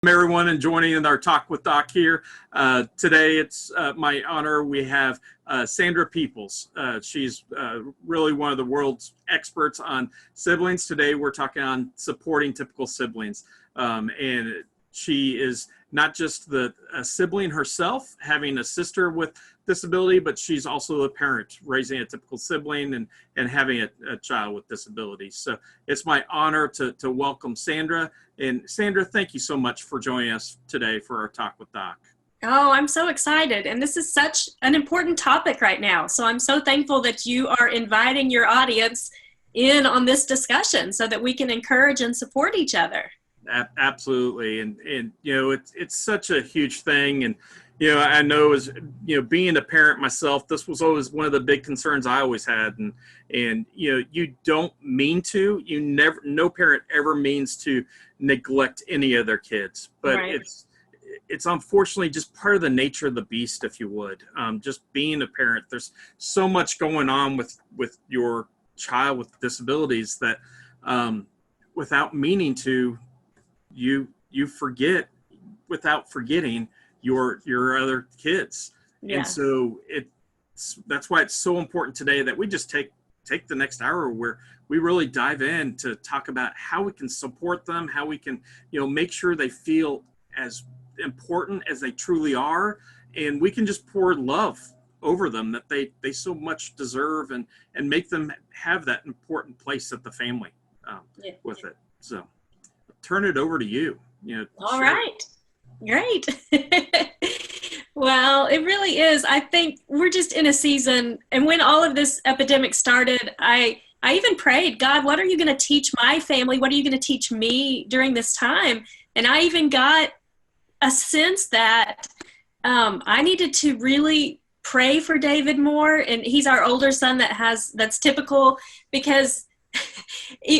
Everyone, and joining in our talk with Doc here. Today it's my honor. We have Sandra Peoples. She's really one of the world's experts on siblings. Today we're talking on supporting typical siblings. And she is not just a sibling herself, having a sister with disability, but she's also a parent raising a typical sibling and having a child with disabilities. So it's my honor to welcome Sandra. And Sandra, thank you so much for joining us today for our talk with Doc. Oh, I'm so excited. And this is such an important topic right now. So I'm so thankful that you are inviting your audience in on this discussion so that we can encourage and support each other. Absolutely. And you know, it's such a huge thing. And, you know, I know as, you know, being a parent myself, this was always one of the big concerns I always had. And, you know, you don't mean to, no parent ever means to neglect any of their kids, but right. It's unfortunately just part of the nature of the beast, if you would. Just being a parent, there's so much going on with your child with disabilities that without meaning to, you forget without forgetting your other kids. Yeah. And so that's why it's so important today that we just take the next hour where we really dive in to talk about how we can support them, how we can, you know, make sure they feel as important as they truly are, and we can just pour love over them that they so much deserve and make them have that important place at the family with it. So turn it over to you. You know, all right. Great. Well, it really is. I think we're just in a season, and when all of this epidemic started, I even prayed, God, what are you going to teach my family? What are you going to teach me during this time? And I even got a sense that I needed to really pray for David more. And he's our older son that's typical, because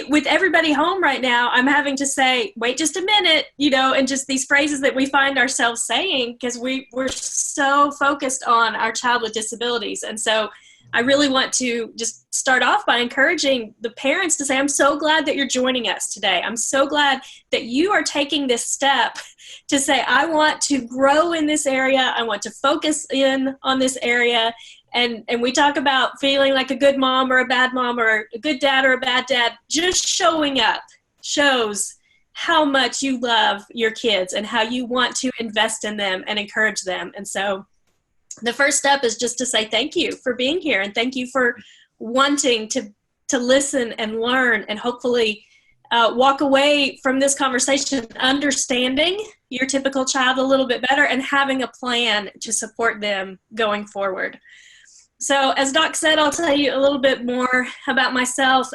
with everybody home right now, I'm having to say, wait just a minute, you know, and just these phrases that we find ourselves saying because we're so focused on our child with disabilities. And so I really want to just start off by encouraging the parents to say, I'm so glad that you're joining us today. I'm so glad that you are taking this step to say, I want to grow in this area. I want to focus in on this area. And we talk about feeling like a good mom or a bad mom or a good dad or a bad dad. Just showing up shows how much you love your kids and how you want to invest in them and encourage them. And so the first step is just to say thank you for being here, and thank you for wanting to listen and learn, and hopefully walk away from this conversation understanding your typical child a little bit better and having a plan to support them going forward. So as Doc said, I'll tell you a little bit more about myself.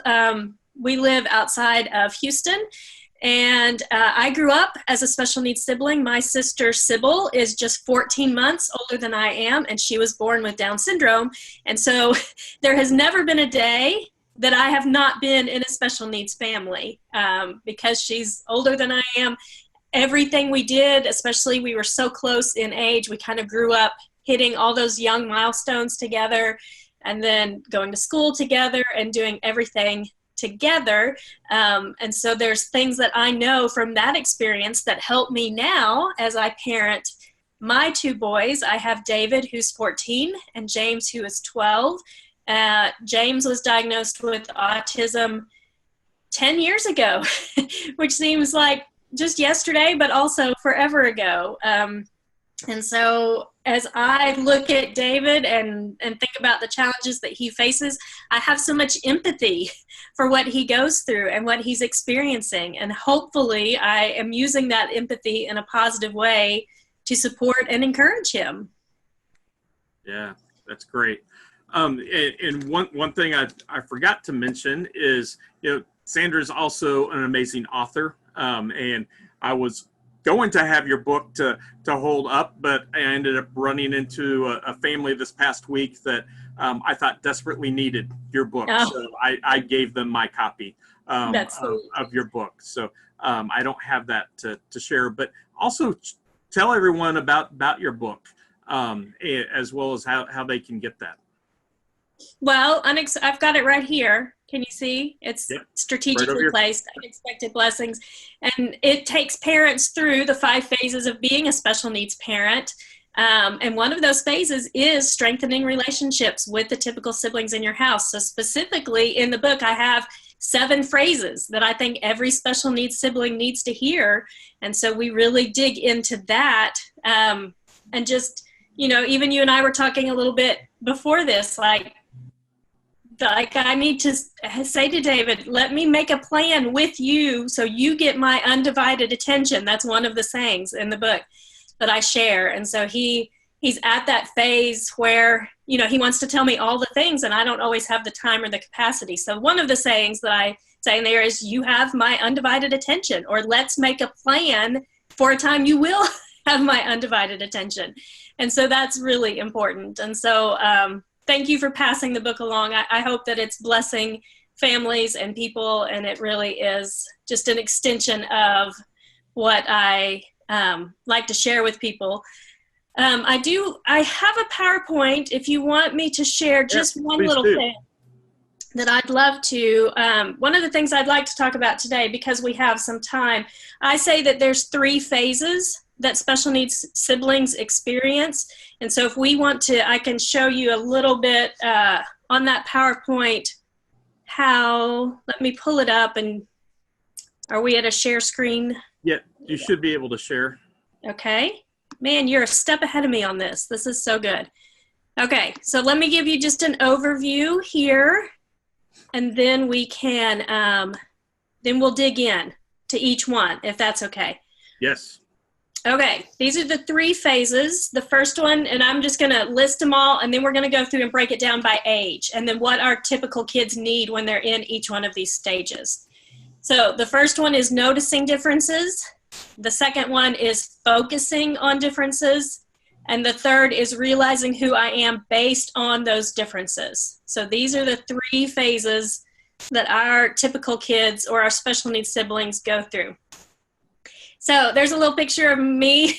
We live outside of Houston, and I grew up as a special needs sibling. My sister Sybil is just 14 months older than I am, and she was born with Down syndrome. And so there has never been a day that I have not been in a special needs family because she's older than I am. Everything we did, especially we were so close in age, we kind of grew up hitting all those young milestones together, and then going to school together and doing everything together. And so there's things that I know from that experience that help me now as I parent my two boys. I have David, who's 14, and James, who is 12. James was diagnosed with autism 10 years ago, which seems like just yesterday, but also forever ago. And so as I look at David and think about the challenges that he faces, I have so much empathy for what he goes through and what he's experiencing. And hopefully I am using that empathy in a positive way to support and encourage him. Yeah, that's great. And one thing I forgot to mention is, you know, Sandra's also an amazing author. And I was going to have your book to hold up, but I ended up running into a family this past week that I thought desperately needed your book. Oh. So I gave them my copy of your book. So I don't have that to share, but also tell everyone about your book as well as how they can get that. Well, I've got it right here. Can you see? It's Yep. strategically Right placed, unexpected blessings. And it takes parents through the 5 phases of being a special needs parent. And one of those phases is strengthening relationships with the typical siblings in your house. So specifically in the book, I have 7 phrases that I think every special needs sibling needs to hear. And so we really dig into that. And just, even you and I were talking a little bit before this, like I need to say to David, let me make a plan with you so you get my undivided attention. That's one of the sayings in the book that I share. And so he's at that phase where, he wants to tell me all the things and I don't always have the time or the capacity. So one of the sayings that I say in there is, you have my undivided attention, or let's make a plan for a time you will have my undivided attention. And so that's really important. And so thank you for passing the book along. I hope that it's blessing families and people, and it really is just an extension of what I like to share with people. I have a PowerPoint if you want me to share just one little thing that I'd love to. One of the things I'd like to talk about today, because we have some time, I say that there's 3 phases that special needs siblings experience. And so if we want to, I can show you a little bit on that PowerPoint how, let me pull it up, and are we at a share screen? Yeah, you should be able to share. Okay. Man, you're a step ahead of me on this. This is so good. Okay, so let me give you just an overview here, and then we can, then we'll dig in to each one, if that's okay. Yes. Okay, these are the 3 phases. The first one, and I'm just going to list them all, and then we're going to go through and break it down by age, and then what our typical kids need when they're in each one of these stages. So the first one is noticing differences. The second one is focusing on differences. And the third is realizing who I am based on those differences. So these are the 3 phases that our typical kids or our special needs siblings go through. So there's a little picture of me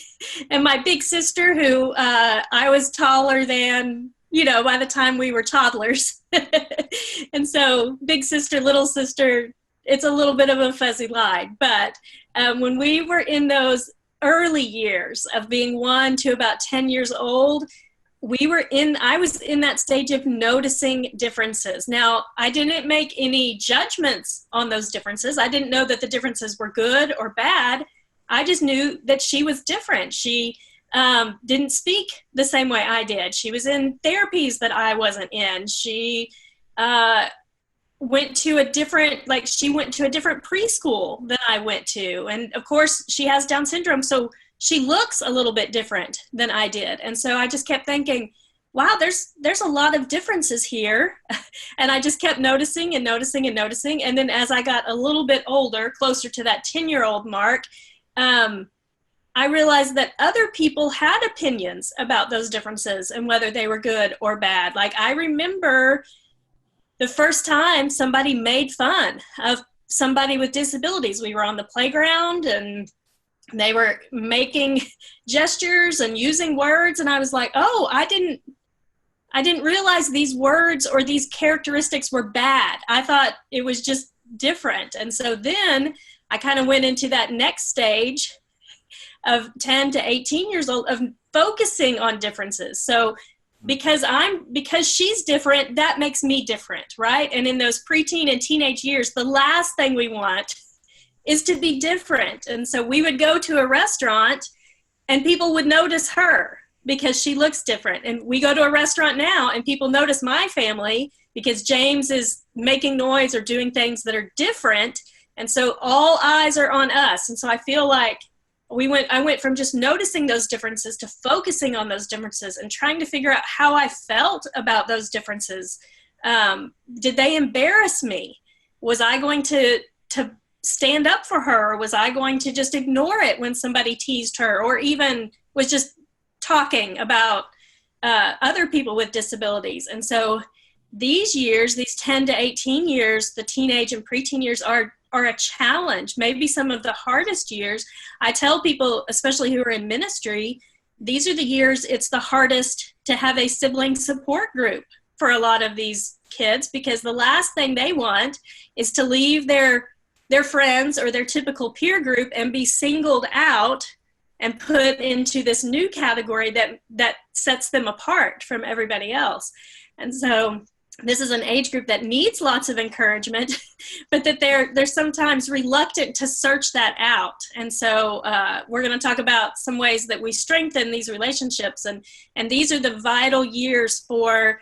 and my big sister, who I was taller than, by the time we were toddlers. And so big sister, little sister, it's a little bit of a fuzzy line. But when we were in those early years of being 1 to about 10 years old, I was in that stage of noticing differences. Now, I didn't make any judgments on those differences. I didn't know that the differences were good or bad. I just knew that she was different. She didn't speak the same way I did. She was in therapies that I wasn't in. She went to a different preschool than I went to. And of course, she has Down syndrome, so she looks a little bit different than I did. And so I just kept thinking, wow, there's a lot of differences here. And I just kept noticing and noticing and noticing. And then as I got a little bit older, closer to that 10-year-old mark, I realized that other people had opinions about those differences and whether they were good or bad. Like, I remember the first time somebody made fun of somebody with disabilities. We were on the playground and they were making gestures and using words, and I was like, oh, I didn't realize these words or these characteristics were bad. I thought it was just different. And so then I kind of went into that next stage of 10 to 18 years old of focusing on differences. So because she's different, that makes me different, right? And in those preteen and teenage years, the last thing we want is to be different. And so we would go to a restaurant and people would notice her because she looks different. And we go to a restaurant now and people notice my family because James is making noise or doing things that are different. And so all eyes are on us. And so I feel like I went from just noticing those differences to focusing on those differences and trying to figure out how I felt about those differences. Did they embarrass me? Was I going to stand up for her? Or was I going to just ignore it when somebody teased her or even was just talking about other people with disabilities? And so these years, these 10 to 18 years, the teenage and preteen years are a challenge, maybe some of the hardest years. I tell people, especially who are in ministry, these are the years it's the hardest to have a sibling support group for a lot of these kids, because the last thing they want is to leave their friends or their typical peer group and be singled out and put into this new category that sets them apart from everybody else. And so this is an age group that needs lots of encouragement, but that they're sometimes reluctant to search that out. And so we're going to talk about some ways that we strengthen these relationships. And these are the vital years for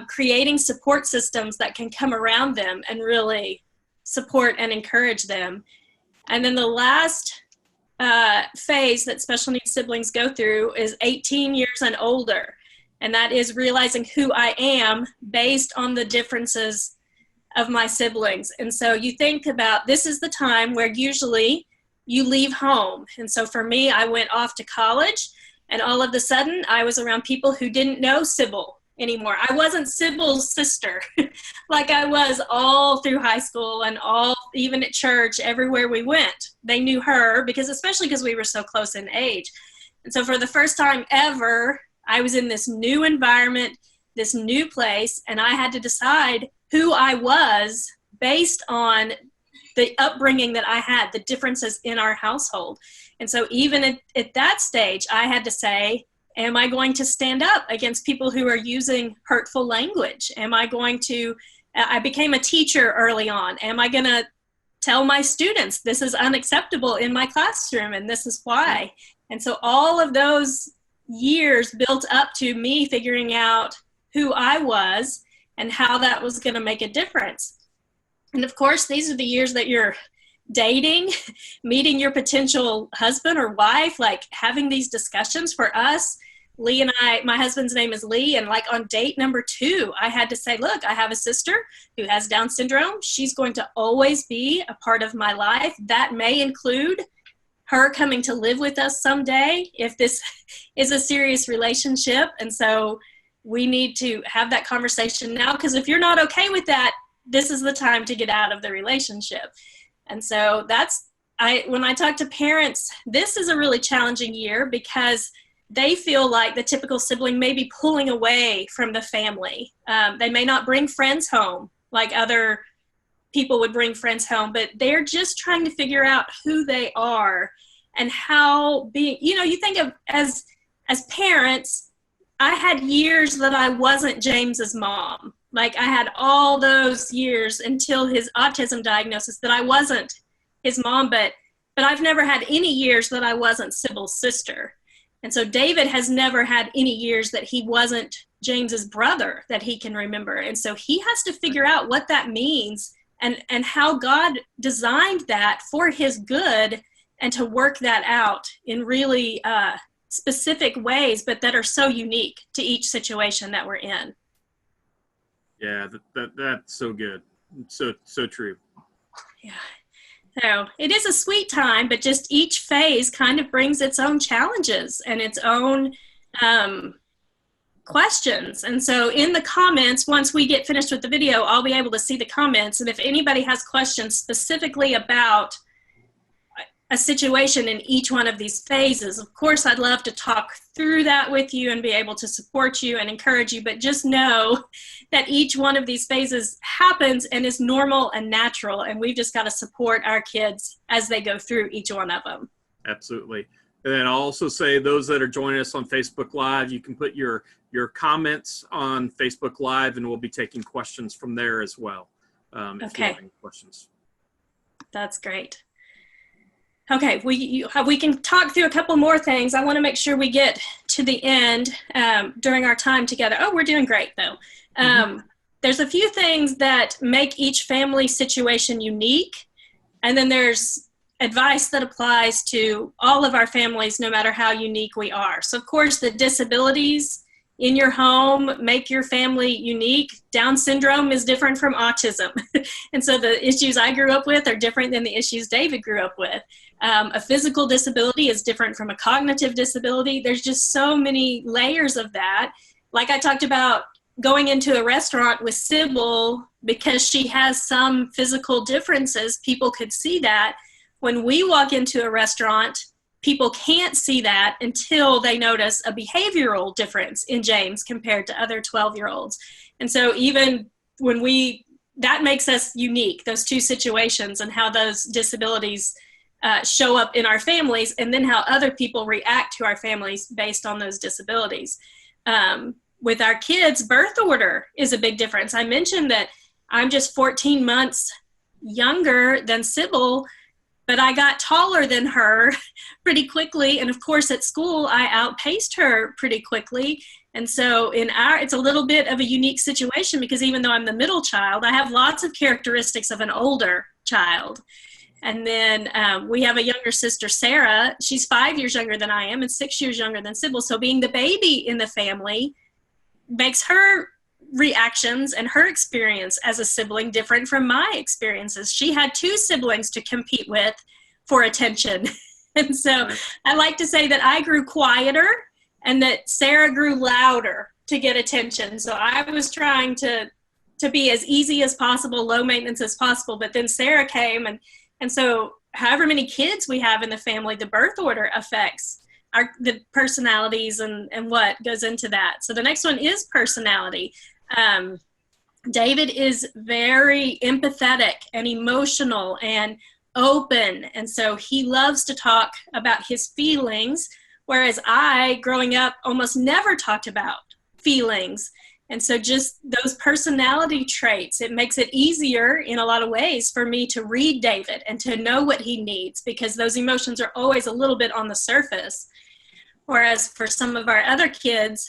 creating support systems that can come around them and really support and encourage them. And then the last phase that special needs siblings go through is 18 years and older. And that is realizing who I am based on the differences of my siblings. And so you think about, this is the time where usually you leave home. And so for me, I went off to college, and all of a sudden I was around people who didn't know Sybil anymore. I wasn't Sybil's sister like I was all through high school and even at church, everywhere we went. They knew her, especially because we were so close in age. And so for the first time ever, I was in this new environment, this new place, and I had to decide who I was based on the upbringing that I had, the differences in our household. And so even at that stage, I had to say, am I going to stand up against people who are using hurtful language? I became a teacher early on. Am I going to tell my students this is unacceptable in my classroom and this is why? And so all of those years built up to me figuring out who I was and how that was going to make a difference. And of course, these are the years that you're dating, meeting your potential husband or wife, like having these discussions. For us, Lee and I, my husband's name is Lee, and like on date number 2, I had to say, look, I have a sister who has Down syndrome. She's going to always be a part of my life. That may include her coming to live with us someday if this is a serious relationship. And so we need to have that conversation now, because if you're not okay with that, this is the time to get out of the relationship. And so when I talk to parents, this is a really challenging year because they feel like the typical sibling may be pulling away from the family. They may not bring friends home like other people would bring friends home, but they're just trying to figure out who they are and how you think of as parents, I had years that I wasn't James's mom. Like I had all those years until his autism diagnosis that I wasn't his mom, but I've never had any years that I wasn't Sybil's sister. And so David has never had any years that he wasn't James's brother that he can remember. And so he has to figure out what that means and how God designed that for his good and to work that out in really specific ways, but that are so unique to each situation that we're in. Yeah, that's so good. So true. Yeah. So it is a sweet time, but just each phase kind of brings its own challenges and its own questions. And so in the comments, once we get finished with the video, I'll be able to see the comments. And if anybody has questions specifically about a situation in each one of these phases, of course, I'd love to talk through that with you and be able to support you and encourage you. But just know that each one of these phases happens and is normal and natural. And we've just got to support our kids as they go through each one of them. Absolutely. And then I'll also say those that are joining us on Facebook Live, you can put your comments on Facebook Live and we'll be taking questions from there as well. If you have any questions. That's great. Okay, we can talk through a couple more things. I want to make sure we get to the end during our time together. Oh, we're doing great, though. There's a few things that make each family situation unique, and then there's advice that applies to all of our families, no matter how unique we are. So, of course, the disabilities in your home make your family unique. Down syndrome is different from autism. And so the issues I grew up with are different than the issues David grew up with. A physical disability is different from a cognitive disability. There's just so many layers of that. Like I talked about going into a restaurant with Sybil because she has some physical differences, people could see that. When we walk into a restaurant, people can't see that until they notice a behavioral difference in James compared to other 12-year-olds. And so even that makes us unique, those two situations and how those disabilities show up in our families, and then how other people react to our families based on those disabilities. With our kids, birth order is a big difference. I mentioned that I'm just 14 months younger than Sybil, but I got taller than her pretty quickly. And of course, at school, I outpaced her pretty quickly. And so it's a little bit of a unique situation, because even though I'm the middle child, I have lots of characteristics of an older child. And then we have a younger sister, Sarah. She's 5 years younger than I am and 6 years younger than Sybil. So being the baby in the family makes her reactions and her experience as a sibling different from my experiences. She had 2 siblings to compete with for attention. And so I like to say that I grew quieter and that Sarah grew louder to get attention. So I was trying to be as easy as possible, low maintenance as possible. But then Sarah came, and so however many kids we have in the family, the birth order affects the personalities and what goes into that. So the next one is personality. David is very empathetic and emotional and open. And so he loves to talk about his feelings, whereas I, growing up, almost never talked about feelings. And so just those personality traits, it makes it easier in a lot of ways for me to read David and to know what he needs, because those emotions are always a little bit on the surface. Whereas for some of our other kids,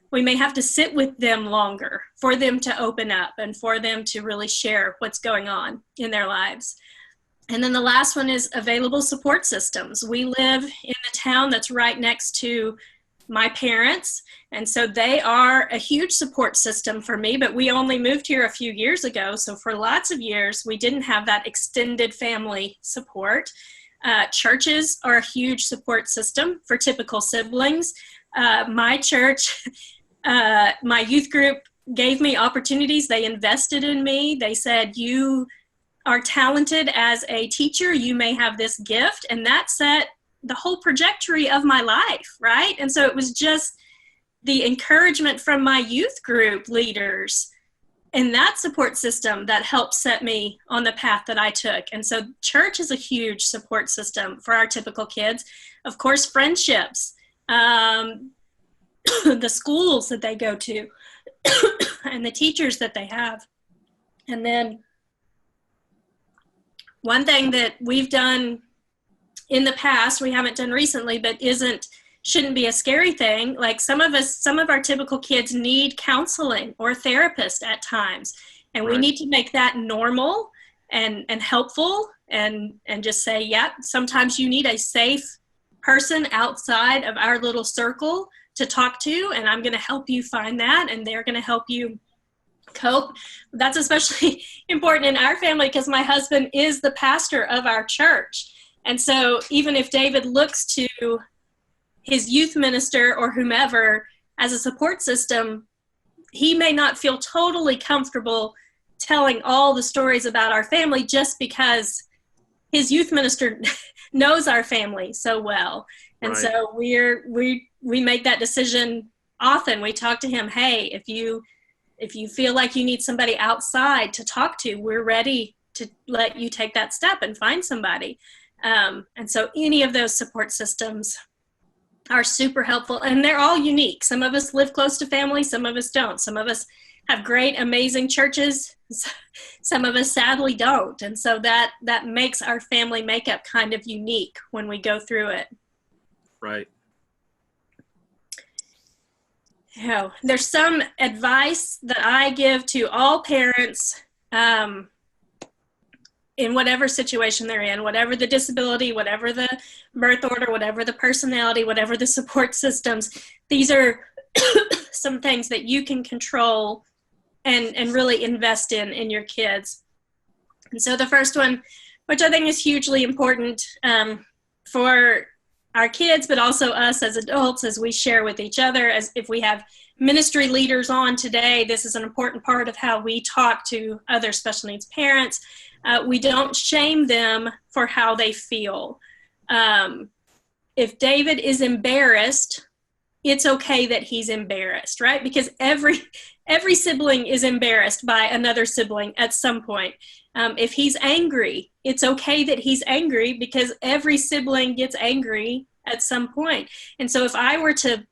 we may have to sit with them longer for them to open up and for them to really share what's going on in their lives. And then the last one is available support systems. We live in a town that's right next to my parents, and so they are a huge support system for me, but we only moved here a few years ago. So for lots of years, we didn't have that extended family support. Churches are a huge support system for typical siblings. My church, my youth group gave me opportunities. They invested in me. They said, you are talented as a teacher. You may have this gift. And that set the whole trajectory of my life, right? And so it was just the encouragement from my youth group leaders and that support system that helped set me on the path that I took. And so church is a huge support system for our typical kids. Of course, friendships, the schools that they go to, and the teachers that they have. And then one thing that we've done in the past, we haven't done recently, but shouldn't be a scary thing. Like some of our typical kids need counseling or a therapist at times. And we need to make that normal and helpful and just say, yeah, sometimes you need a safe person outside of our little circle to talk to, and I'm going to help you find that, and they're going to help you cope. That's especially important in our family because my husband is the pastor of our church. And so even if David looks to his youth minister or whomever as a support system, he may not feel totally comfortable telling all the stories about our family just because his youth minister knows our family so well. And so we make that decision often. We talk to him, hey, if you feel like you need somebody outside to talk to, we're ready to let you take that step and find somebody. And so any of those support systems are super helpful, and they're all unique. Some of us live close to family, some of us don't. Some of us have great, amazing churches. Some of us sadly don't. And so that makes our family makeup kind of unique when we go through it. Right. There's some advice that I give to all parents in whatever situation they're in, whatever the disability, whatever the birth order, whatever the personality, whatever the support systems. These are some things that you can control and really invest in your kids. And so the first one, which I think is hugely important for our kids, but also us as adults as we share with each other, as if we have ministry leaders on today, this is an important part of how we talk to other special needs parents. We don't shame them for how they feel. If David is embarrassed, it's okay that he's embarrassed, right? Because every every sibling is embarrassed by another sibling at some point. If he's angry, it's okay that he's angry because every sibling gets angry at some point. And so if I were to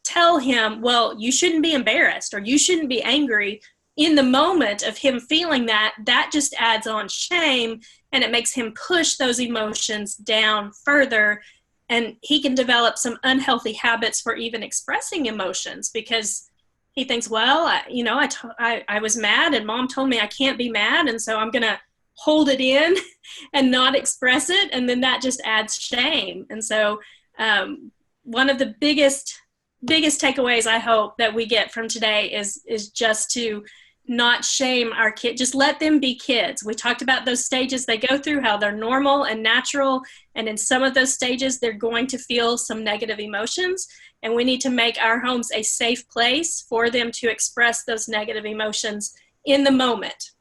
tell him, well, you shouldn't be embarrassed or you shouldn't be angry in the moment of him feeling that, that just adds on shame, and it makes him push those emotions down further. And he can develop some unhealthy habits for even expressing emotions because he thinks, well, I was mad and mom told me I can't be mad. And so I'm going to hold it in and not express it. And then that just adds shame. And so one of the biggest takeaways I hope that we get from today is just to not shame our kids. Just let them be kids. We talked about those stages they go through, how they're normal and natural. And in some of those stages, they're going to feel some negative emotions. And we need to make our homes a safe place for them to express those negative emotions in the moment.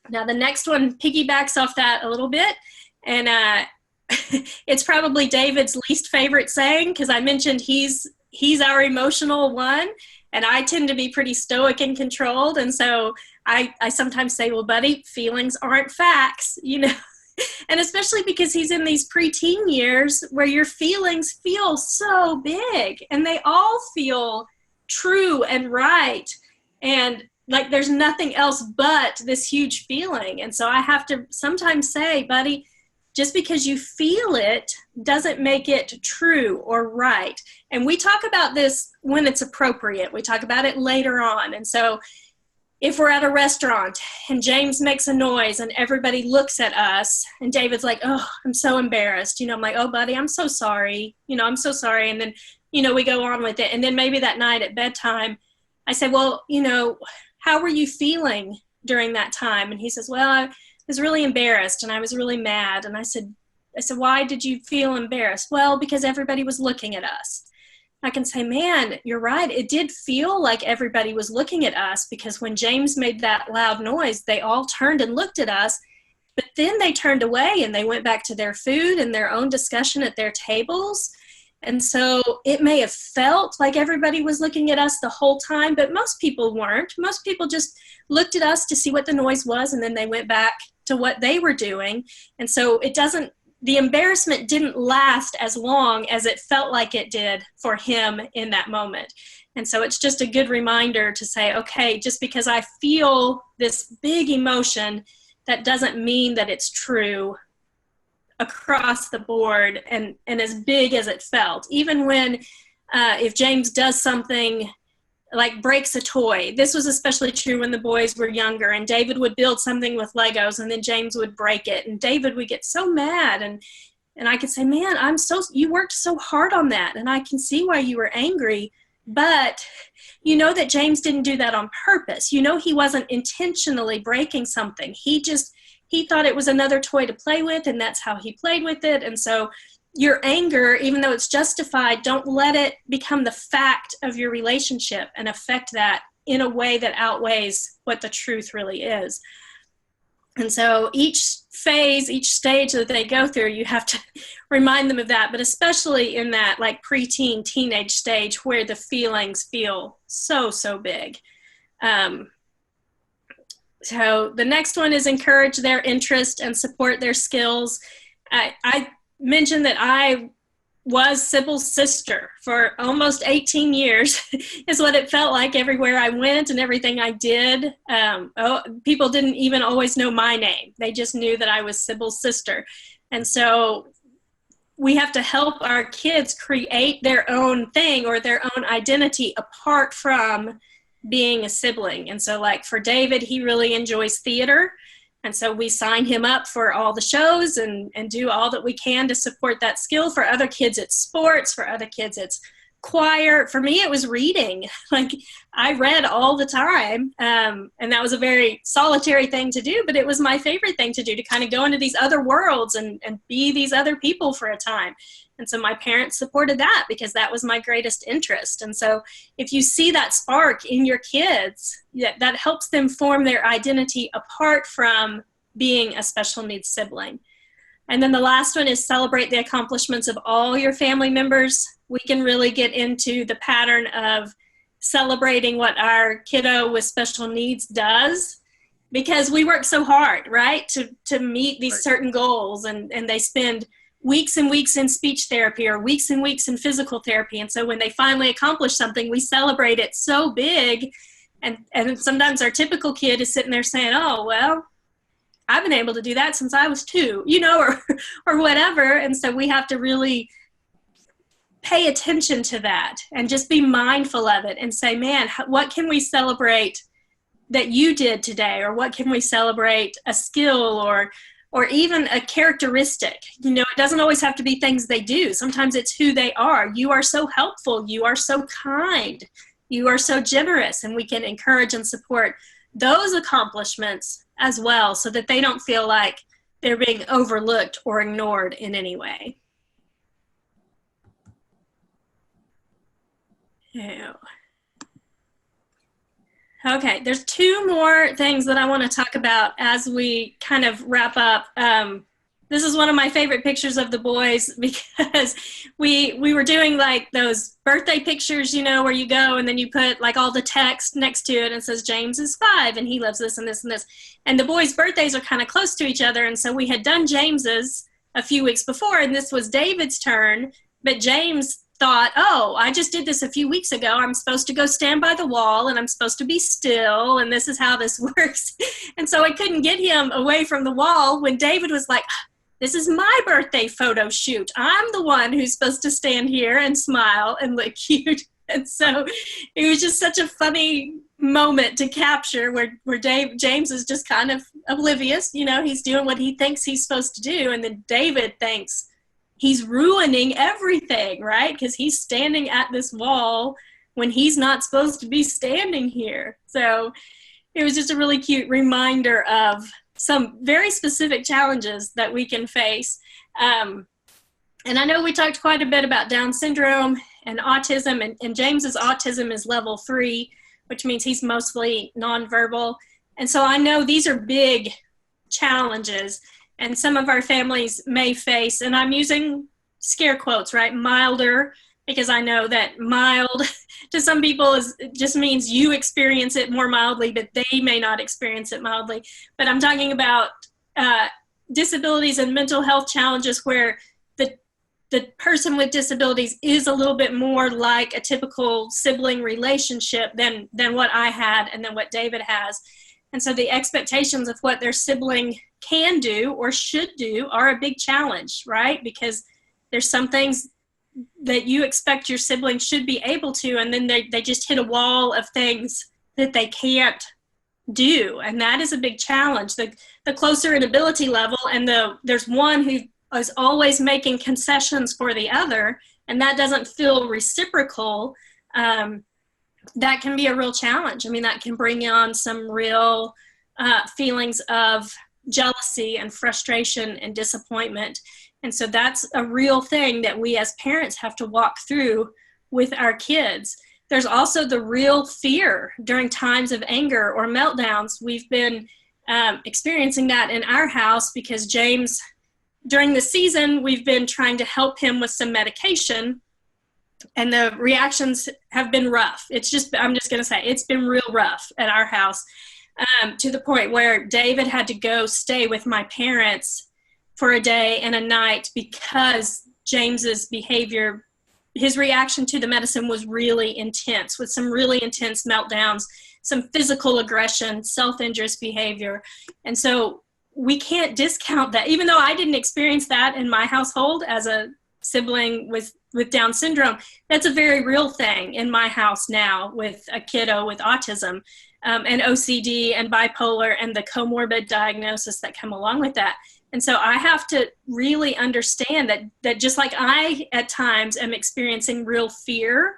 Now, the next one piggybacks off that a little bit. And it's probably David's least favorite saying, because I mentioned he's our emotional one. And I tend to be pretty stoic and controlled. And so I sometimes say, well, buddy, feelings aren't facts, and especially because he's in these preteen years where your feelings feel so big and they all feel true and right. And like there's nothing else but this huge feeling. And so I have to sometimes say, buddy, just because you feel it doesn't make it true or right. And we talk about this when it's appropriate. We talk about it later on. And so if we're at a restaurant and James makes a noise and everybody looks at us and David's like, oh, I'm so embarrassed. I'm like, oh, buddy, I'm so sorry. I'm so sorry. And then, we go on with it. And then maybe that night at bedtime, I say, well, how were you feeling during that time? And he says, well, I was really embarrassed and I was really mad. And I said, why did you feel embarrassed? Well, because everybody was looking at us. I can say, man, you're right. It did feel like everybody was looking at us because when James made that loud noise, they all turned and looked at us, but then they turned away and they went back to their food and their own discussion at their tables. And so it may have felt like everybody was looking at us the whole time, but most people weren't. Most people just looked at us to see what the noise was, and then they went back to what they were doing. And so the embarrassment didn't last as long as it felt like it did for him in that moment. And so it's just a good reminder to say, okay, just because I feel this big emotion, that doesn't mean that it's true across the board and as big as it felt. Even when, if James does something like breaks a toy, this was especially true when the boys were younger, and David would build something with Legos and then James would break it, and David would get so mad, and I could say, man, you worked so hard on that, and I can see why you were angry, but that James didn't do that on purpose. He wasn't intentionally breaking something. He thought it was another toy to play with, and that's how he played with it. And so your anger, even though it's justified, don't let it become the fact of your relationship and affect that in a way that outweighs what the truth really is. And so each phase, each stage that they go through, you have to remind them of that, but especially in that like preteen, teenage stage where the feelings feel so, so big. So the next one is encourage their interest and support their skills. I mentioned that I was Sybil's sister for almost 18 years is what it felt like everywhere I went and everything I did. People didn't even always know my name. They just knew that I was Sybil's sister. And so we have to help our kids create their own thing or their own identity apart from being a sibling. And so like for David, he really enjoys theater. And so we sign him up for all the shows and do all that we can to support that skill. For other kids, it's sports. For other kids, it's choir. For me, it was reading. Like I read all the time. And that was a very solitary thing to do, but it was my favorite thing to do, to kind of go into these other worlds and be these other people for a time. And so my parents supported that because that was my greatest interest. And so if you see that spark in your kids, that helps them form their identity apart from being a special needs sibling. And then the last one is celebrate the accomplishments of all your family members. We can really get into the pattern of celebrating what our kiddo with special needs does, because we work so hard, right, to meet these certain goals, and they spend weeks and weeks in speech therapy or weeks and weeks in physical therapy. And so when they finally accomplish something, we celebrate it so big. And sometimes our typical kid is sitting there saying, oh, well, I've been able to do that since I was 2, or whatever. And so we have to really pay attention to that and just be mindful of it and say, man, what can we celebrate that you did today? Or what can we celebrate, a skill or even a characteristic? It doesn't always have to be things they do. Sometimes it's who they are. You are so helpful. You are so kind. You are so generous. And we can encourage and support those accomplishments as well, so that they don't feel like they're being overlooked or ignored in any way. Ew. Okay, there's 2 more things that I want to talk about as we kind of wrap up. This is one of my favorite pictures of the boys, because we were doing like those birthday pictures, where you go and then you put like all the text next to it and it says James is 5 and he loves this and this and this. And the boys' birthdays are kind of close to each other. And so we had done James's a few weeks before, and this was David's turn, but James thought, oh, I just did this a few weeks ago. I'm supposed to go stand by the wall and I'm supposed to be still, and this is how this works. And so I couldn't get him away from the wall when David was like, this is my birthday photo shoot. I'm the one who's supposed to stand here and smile and look cute. And so it was just such a funny moment to capture where James is just kind of oblivious. He's doing what he thinks he's supposed to do. And then David thinks he's ruining everything, right? Because he's standing at this wall when he's not supposed to be standing here. So it was just a really cute reminder of some very specific challenges that we can face. And I know we talked quite a bit about Down syndrome and autism, and James's autism is level 3, which means he's mostly nonverbal. And so I know these are big challenges, and some of our families may face, and I'm using scare quotes, right, milder, because I know that mild to some people just means you experience it more mildly, but they may not experience it mildly. But I'm talking about disabilities and mental health challenges where the person with disabilities is a little bit more like a typical sibling relationship than what I had and than what David has. And so the expectations of what their sibling can do or should do are a big challenge, right? Because there's some things that you expect your sibling should be able to, and then they just hit a wall of things that they can't do. And that is a big challenge. The closer in ability level, and there's one who is always making concessions for the other, and that doesn't feel reciprocal, that can be a real challenge. I mean, that can bring on some real feelings of jealousy and frustration and disappointment. And so that's a real thing that we as parents have to walk through with our kids. There's also the real fear during times of anger or meltdowns. We've been experiencing that in our house because James, during the season, we've been trying to help him with some medication, and the reactions have been rough. I'm just going to say, it's been real rough at our house, to the point where David had to go stay with my parents for a day and a night because James's behavior, his reaction to the medicine was really intense, with some really intense meltdowns, some physical aggression, self-injurious behavior. And so we can't discount that. Even though I didn't experience that in my household as a sibling with Down syndrome, that's a very real thing in my house now with a kiddo with autism, and OCD and bipolar and the comorbid diagnosis that come along with that. And so I have to really understand that just like I at times am experiencing real fear,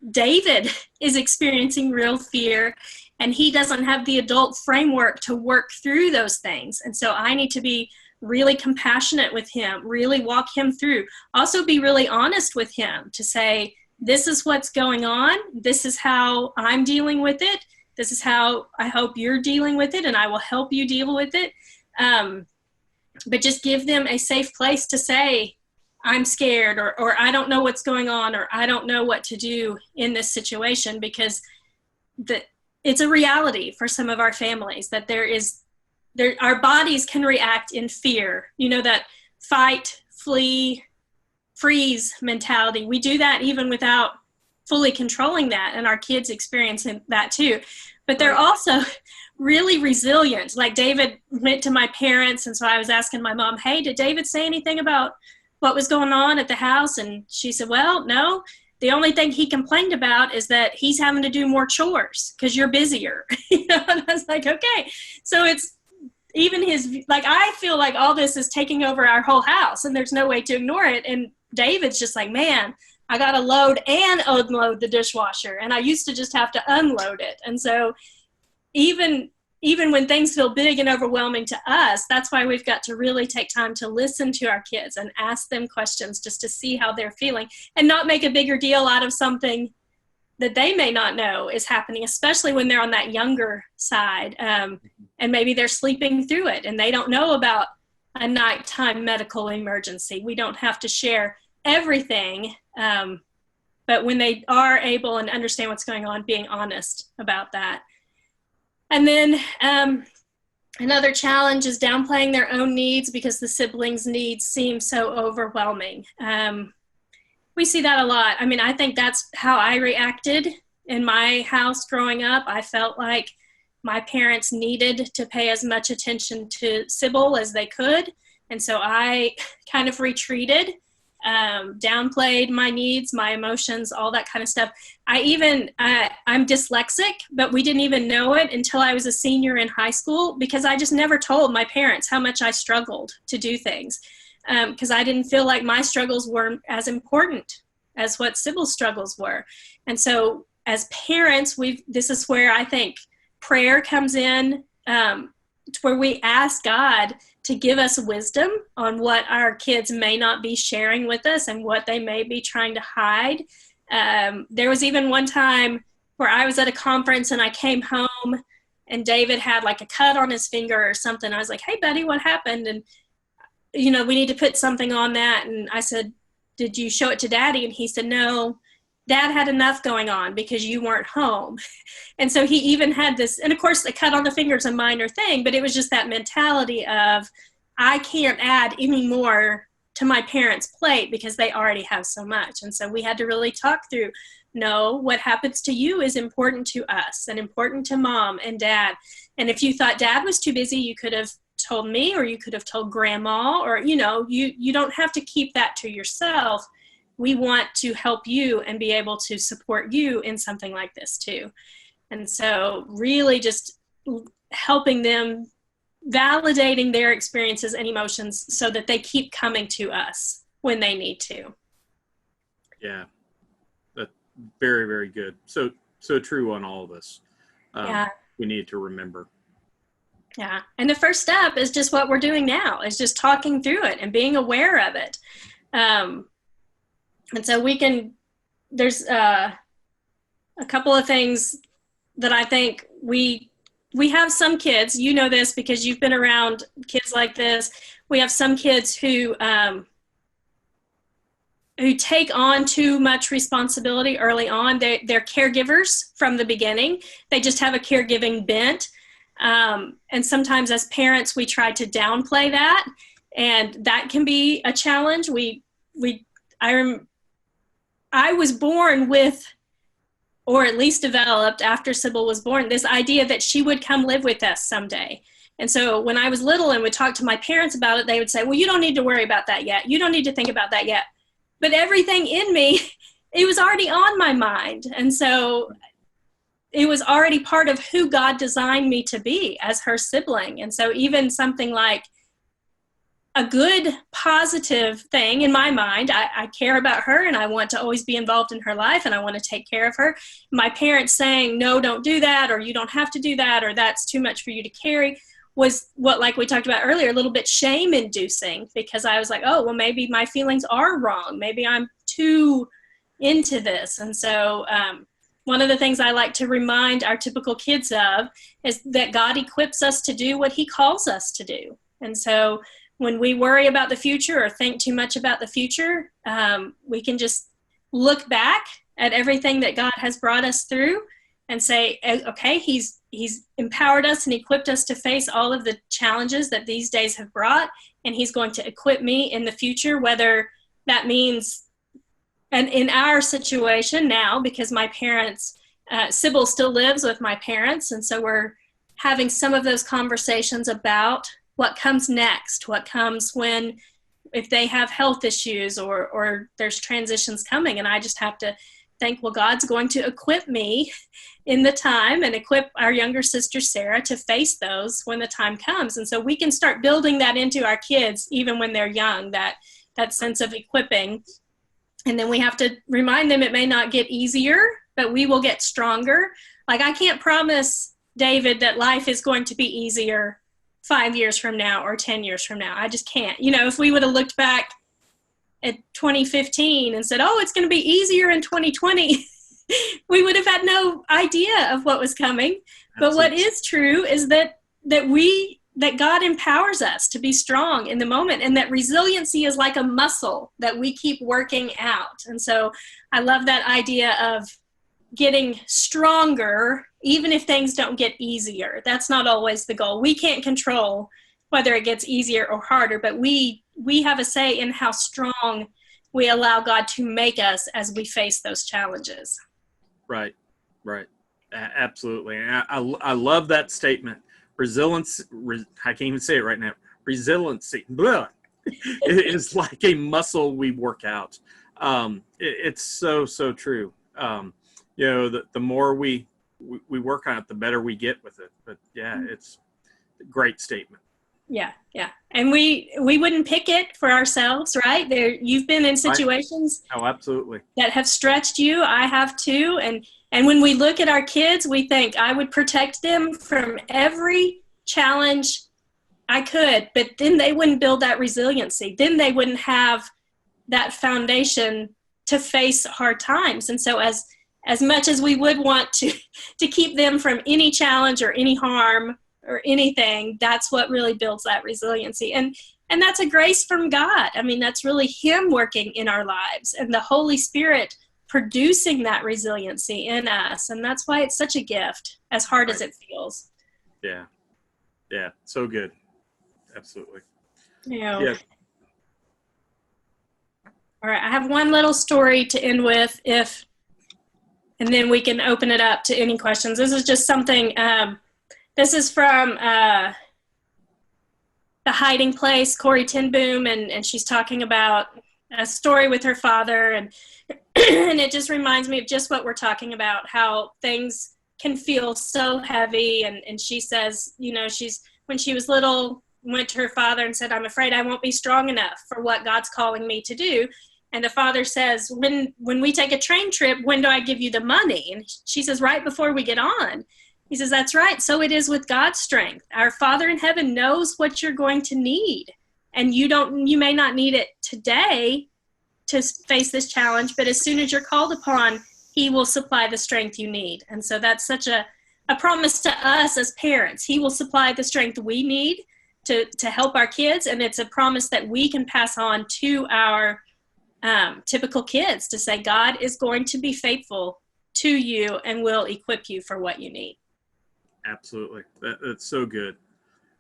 David is experiencing real fear, and he doesn't have the adult framework to work through those things. And so I need to be really compassionate with him, really walk him through. Also be really honest with him to say, this is what's going on. This is how I'm dealing with it. This is how I hope you're dealing with it, and I will help you deal with it. But just give them a safe place to say, I'm scared, or I don't know what's going on, or I don't know what to do in this situation, because it's a reality for some of our families that our bodies can react in fear. You know, that fight, flee, freeze mentality. We do that even without fully controlling that, and our kids experience that too. But they're also really resilient. Like David went to my parents, and so I was asking my mom, hey, did David say anything about what was going on at the house? And she said, well, no. The only thing he complained about is that he's having to do more chores because you're busier. You know, and I was like, okay. So it's even I feel like all this is taking over our whole house, and there's no way to ignore it. And David's just like, man, I got to load and unload the dishwasher, and I used to just have to unload it. And so even when things feel big and overwhelming to us, that's why we've got to really take time to listen to our kids and ask them questions just to see how they're feeling, and not make a bigger deal out of something that they may not know is happening, especially when they're on that younger side. And maybe they're sleeping through it and they don't know about a nighttime medical emergency. We don't have to share everything. But when they are able and understand what's going on, being honest about that. And then another challenge is downplaying their own needs because the siblings' needs seem so overwhelming. We see that a lot. I mean, I think that's how I reacted in my house growing up. I felt like my parents needed to pay as much attention to Sybil as they could. And so I kind of retreated, downplayed my needs, my emotions, all that kind of stuff. I'm dyslexic, but we didn't even know it until I was a senior in high school, because I just never told my parents how much I struggled to do things, because I didn't feel like my struggles were as important as what Sybil's struggles were. And so as parents, this is where I think prayer comes in, where we ask God to give us wisdom on what our kids may not be sharing with us and what they may be trying to hide. There was even one time where I was at a conference and I came home and David had like a cut on his finger or something. I was like, hey, buddy, what happened? And, you know, we need to put something on that. And I said, did you show it to Daddy? And he said, no, Dad had enough going on because you weren't home. And so he even had this, and of course the cut on the finger is a minor thing, but it was just that mentality of, I can't add any more to my parents' plate because they already have so much. And so we had to really talk through, no, what happens to you is important to us and important to Mom and Dad. And if you thought Dad was too busy, you could have told me, or you could have told Grandma, or, you know, you don't have to keep that to yourself. We want to help you and be able to support you in something like this too. And so really just helping them, validating their experiences and emotions so that they keep coming to us when they need to. Yeah, that's very, very good. So true on all of this. Yeah. We need to remember. Yeah. And the first step is just what we're doing now, is just talking through it and being aware of it. And so there's a couple of things that I think we have some kids, you know this because you've been around kids like this. We have some kids who take on too much responsibility early on. They're caregivers from the beginning. They just have a caregiving bent. And sometimes as parents, we try to downplay that, and that can be a challenge. I was born with, or at least developed after Sybil was born, this idea that she would come live with us someday. And so when I was little and would talk to my parents about it, they would say, well, you don't need to worry about that yet. You don't need to think about that yet. But everything in me, it was already on my mind. And so it was already part of who God designed me to be as her sibling. And so even something like a good, positive thing in my mind, I care about her and I want to always be involved in her life and I want to take care of her. My parents saying, no, don't do that, or you don't have to do that, or that's too much for you to carry, was what, like we talked about earlier, a little bit shame-inducing, because I was like, oh, well, maybe my feelings are wrong. Maybe I'm too into this. And so one of the things I like to remind our typical kids of is that God equips us to do what he calls us to do. And so when we worry about the future or think too much about the future, we can just look back at everything that God has brought us through and say, okay, he's empowered us and equipped us to face all of the challenges that these days have brought, and he's going to equip me in the future, whether that means, and in our situation now, because my parents, Sybil still lives with my parents, and so we're having some of those conversations about what comes next, what comes if they have health issues or there's transitions coming. And I just have to think, well, God's going to equip me in the time and equip our younger sister, Sarah, to face those when the time comes. And so we can start building that into our kids, even when they're young, that sense of equipping. And then we have to remind them it may not get easier, but we will get stronger. Like, I can't promise David that life is going to be easier 5 years from now or 10 years from now. I just can't. If we would have looked back at 2015 and said, oh, it's going to be easier in 2020, we would have had no idea of what was coming. But what is true is that God empowers us to be strong in the moment, and that resiliency is like a muscle that we keep working out. And so I love that idea of getting stronger, even if things don't get easier. That's not always the goal. We can't control whether it gets easier or harder, but we have a say in how strong we allow God to make us as we face those challenges. Right. Absolutely. And I love that statement. Resilience, I can't even say it right now. Resiliency, it is like a muscle we work out. It's so true. The more we work on it, the better we get with it. But yeah, it's a great statement. Yeah. And we wouldn't pick it for ourselves, right? You've been in situations absolutely, that have stretched you. I have too. And when we look at our kids, we think, I would protect them from every challenge I could, but then they wouldn't build that resiliency. Then they wouldn't have that foundation to face hard times. And so as much as we would want to keep them from any challenge or any harm or anything, that's what really builds that resiliency. And that's a grace from God. I mean, that's really Him working in our lives and the Holy Spirit producing that resiliency in us. And that's why it's such a gift, as hard as it feels. Yeah. So good. Absolutely. Yeah. All right. I have one little story to end with, and then we can open it up to any questions. This is just something, this is from The Hiding Place, Corrie ten Boom, and she's talking about a story with her father, and it just reminds me of just what we're talking about, how things can feel so heavy. And she says, when she was little, went to her father and said, I'm afraid I won't be strong enough for what God's calling me to do. And the father says, when we take a train trip, when do I give you the money? And she says, right before we get on. He says, that's right. So it is with God's strength. Our Father in heaven knows what you're going to need. And you may not need it today to face this challenge, but as soon as you're called upon, He will supply the strength you need. And so that's such a promise to us as parents. He will supply the strength we need to help our kids. And it's a promise that we can pass on to our typical kids, to say, God is going to be faithful to you and will equip you for what you need. Absolutely. That's so good.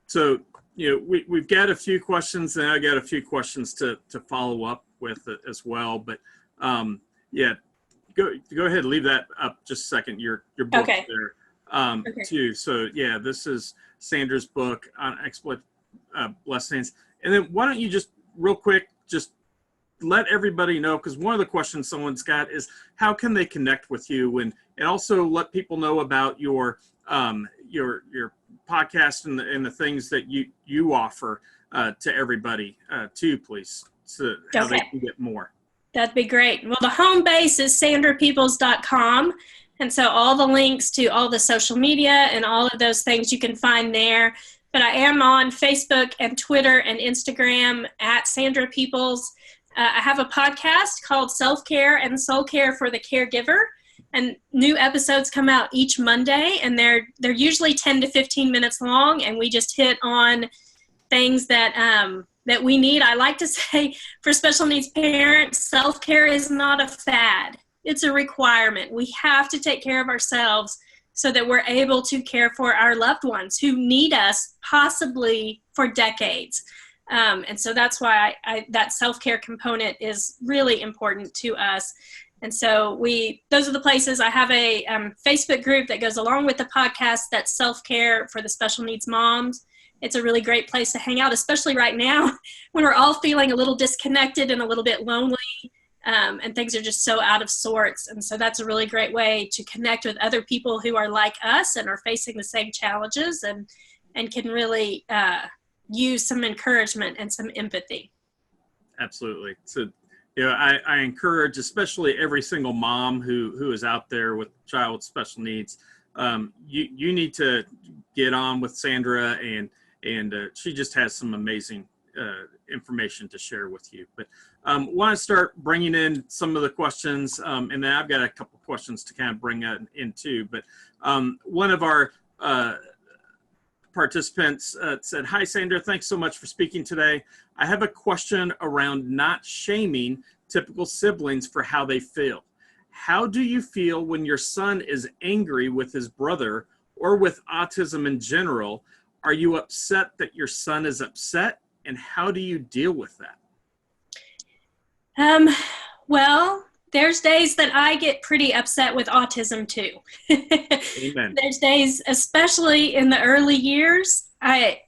So, we've got a few questions, and I got a few questions to follow up with it as well. But go ahead and leave that up just a second. Your book there too. So this is Sandra's book on exploit blessings. And then why don't you just real quick just let everybody know, because one of the questions someone's got is how can they connect with you, and also let people know about your podcast and the things that you offer to everybody too, please, so how they can get more. That'd be great. Well, the home base is sandrapeoples.com. And so all the links to all the social media and all of those things you can find there. But I am on Facebook and Twitter and Instagram at Sandra Peoples. I have a podcast called Self-Care and Soul Care for the Caregiver. And new episodes come out each Monday, and they're usually 10 to 15 minutes long. And we just hit on things that that we need. I like to say for special needs parents, self-care is not a fad. It's a requirement. We have to take care of ourselves so that we're able to care for our loved ones who need us possibly for decades. And so that's why that self-care component is really important to us. And so those are the places. I have a Facebook group that goes along with the podcast that's self-care for the special needs moms. It's a really great place to hang out, especially right now when we're all feeling a little disconnected and a little bit lonely, and things are just so out of sorts. And so that's a really great way to connect with other people who are like us and are facing the same challenges and can really use some encouragement and some empathy. Absolutely. So, I encourage, especially every single mom who is out there with a child with special needs, you need to get on with Sandra, and she just has some amazing information to share with you. But want to start bringing in some of the questions, and then I've got a couple questions to kind of bring in too. But one of our participants said, "Hi, Sandra. Thanks so much for speaking today. I have a question around not shaming typical siblings for how they feel. How do you feel when your son is angry with his brother or with autism in general? Are you upset that your son is upset? And how do you deal with that?" Well, there's days that I get pretty upset with autism too. Amen. There's days, especially in the early years, I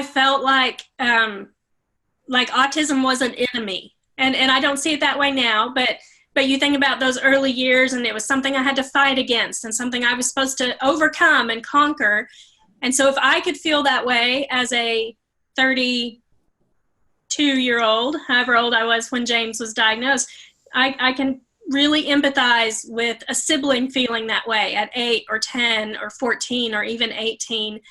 felt like autism was an enemy, and I don't see it that way now. But you think about those early years, and it was something I had to fight against, and something I was supposed to overcome and conquer. And so, if I could feel that way as a 32-year-old, however old I was when James was diagnosed, I can really empathize with a sibling feeling that way at 8 or 10 or 14 or even 18.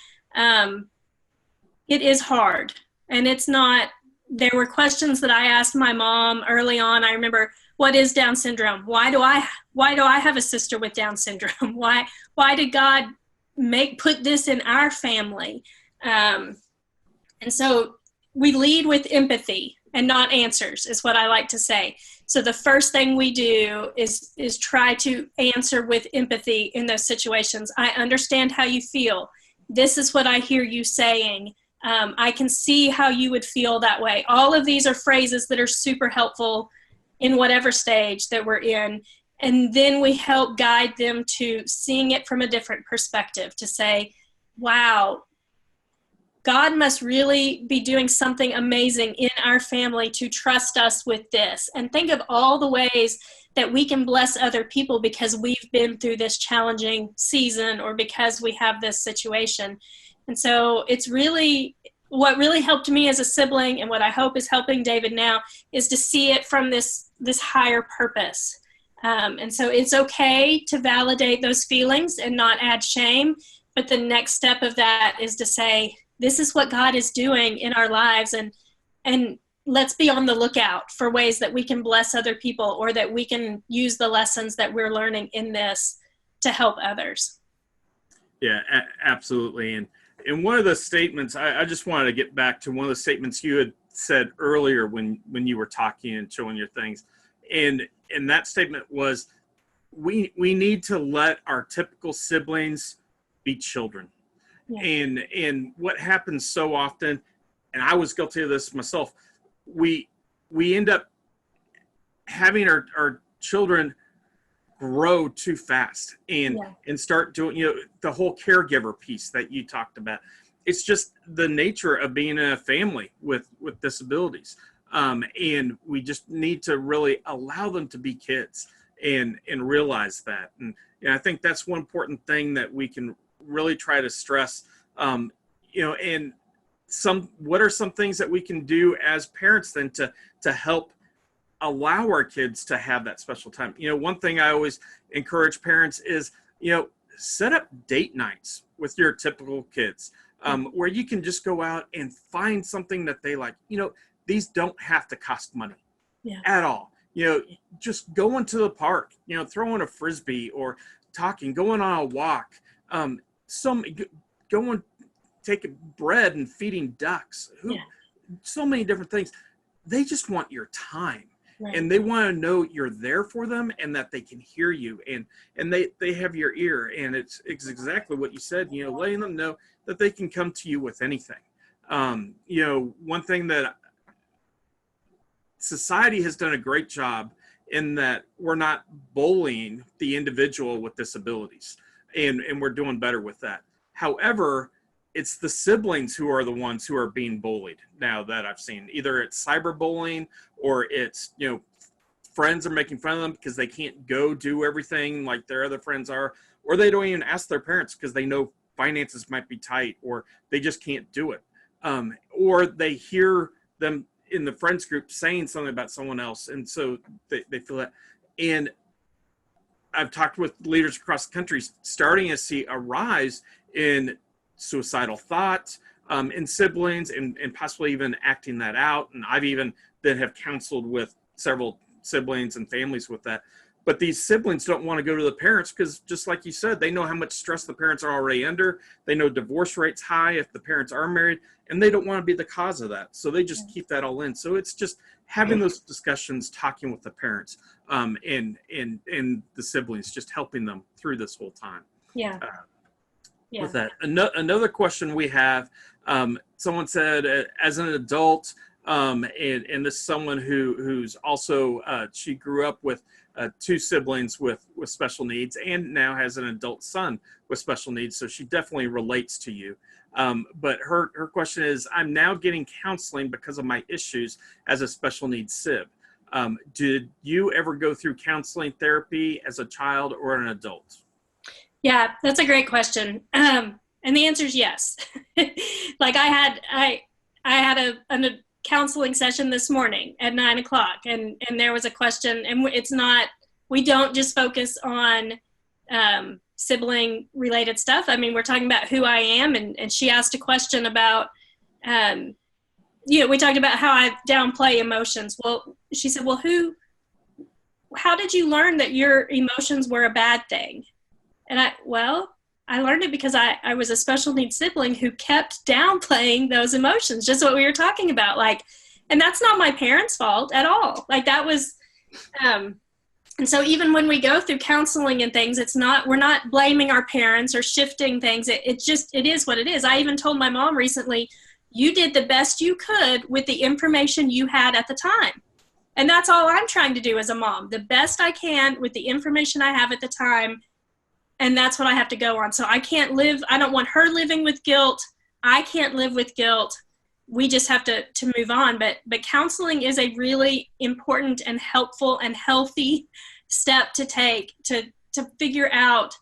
It is hard, and it's not. There were questions that I asked my mom early on. I remember, what is Down syndrome? Why do I have a sister with Down syndrome? Why did God put this in our family? And so we lead with empathy and not answers, is what I like to say. So the first thing we do is try to answer with empathy in those situations. I understand how you feel. This is what I hear you saying. I can see how you would feel that way. All of these are phrases that are super helpful in whatever stage that we're in. And then we help guide them to seeing it from a different perspective, to say, wow, God must really be doing something amazing in our family to trust us with this. And think of all the ways that we can bless other people because we've been through this challenging season or because we have this situation. And so it's really, what really helped me as a sibling, and what I hope is helping David now, is to see it from this higher purpose. And so it's okay to validate those feelings and not add shame. But the next step of that is to say, this is what God is doing in our lives, and let's be on the lookout for ways that we can bless other people, or that we can use the lessons that we're learning in this to help others. Yeah, absolutely. And one of the statements, I just wanted to get back to one of the statements you had said earlier when you were talking and showing your things. And that statement was, we need to let our typical siblings be children. Yeah. And what happens so often, and I was guilty of this myself, we end up having our children grow too fast and start doing, the whole caregiver piece that you talked about. It's just the nature of being in a family with disabilities. And we just need to really allow them to be kids and realize that. And I think that's one important thing that we can really try to stress, and what are some things that we can do as parents then to help allow our kids to have that special time. One thing I always encourage parents is, set up date nights with your typical kids, where you can just go out and find something that they like. These don't have to cost money at all. Just going to the park, throwing a Frisbee or talking, going on a walk, going taking bread and feeding ducks. so many different things. They just want your time. Right. And they want to know you're there for them and that they can hear you, and they have your ear. And it's exactly what you said, letting them know that they can come to you with anything. One thing that society has done a great job in that we're not bullying the individual with disabilities, and we're doing better with that. However, it's the siblings who are the ones who are being bullied now that I've seen. Either it's cyberbullying, or it's, friends are making fun of them because they can't go do everything like their other friends are, or they don't even ask their parents because they know finances might be tight, or they just can't do it. Or they hear them in the friends group saying something about someone else, and so they feel that. And I've talked with leaders across the country, starting to see a rise in suicidal thoughts in siblings, and possibly even acting that out. And I've even then have counseled with several siblings and families with that. But these siblings don't want to go to the parents because, just like you said, they know how much stress the parents are already under. They know divorce rates high if the parents are married, and they don't want to be the cause of that. So they just keep that all in. So it's just having those discussions, talking with the parents, and the siblings, just helping them through this whole time. Yeah. With that, another question we have, someone said, as an adult, and this is someone who's also, she grew up with two siblings with special needs, and now has an adult son with special needs, so she definitely relates to you. But her question is, I'm now getting counseling because of my issues as a special needs sib. Did you ever go through counseling therapy as a child or an adult? Yeah, that's a great question. And the answer is yes. Like I had a counseling session this morning at 9:00, and there was a question, and we don't just focus on sibling related stuff. I mean, we're talking about who I am, and she asked a question about, we talked about how I downplay emotions. Well, she said, well, how did you learn that your emotions were a bad thing? And I learned it because I was a special needs sibling who kept downplaying those emotions, just what we were talking about. Like, and that's not my parents' fault at all. Like that was, and so even when we go through counseling and things, we're not blaming our parents or shifting things. It is what it is. I even told my mom recently, you did the best you could with the information you had at the time. And that's all I'm trying to do as a mom, the best I can with the information I have at the time. And that's what I have to go on. So I don't want her living with guilt. I can't live with guilt. We just have to move on. But counseling is a really important and helpful and healthy step to take to figure out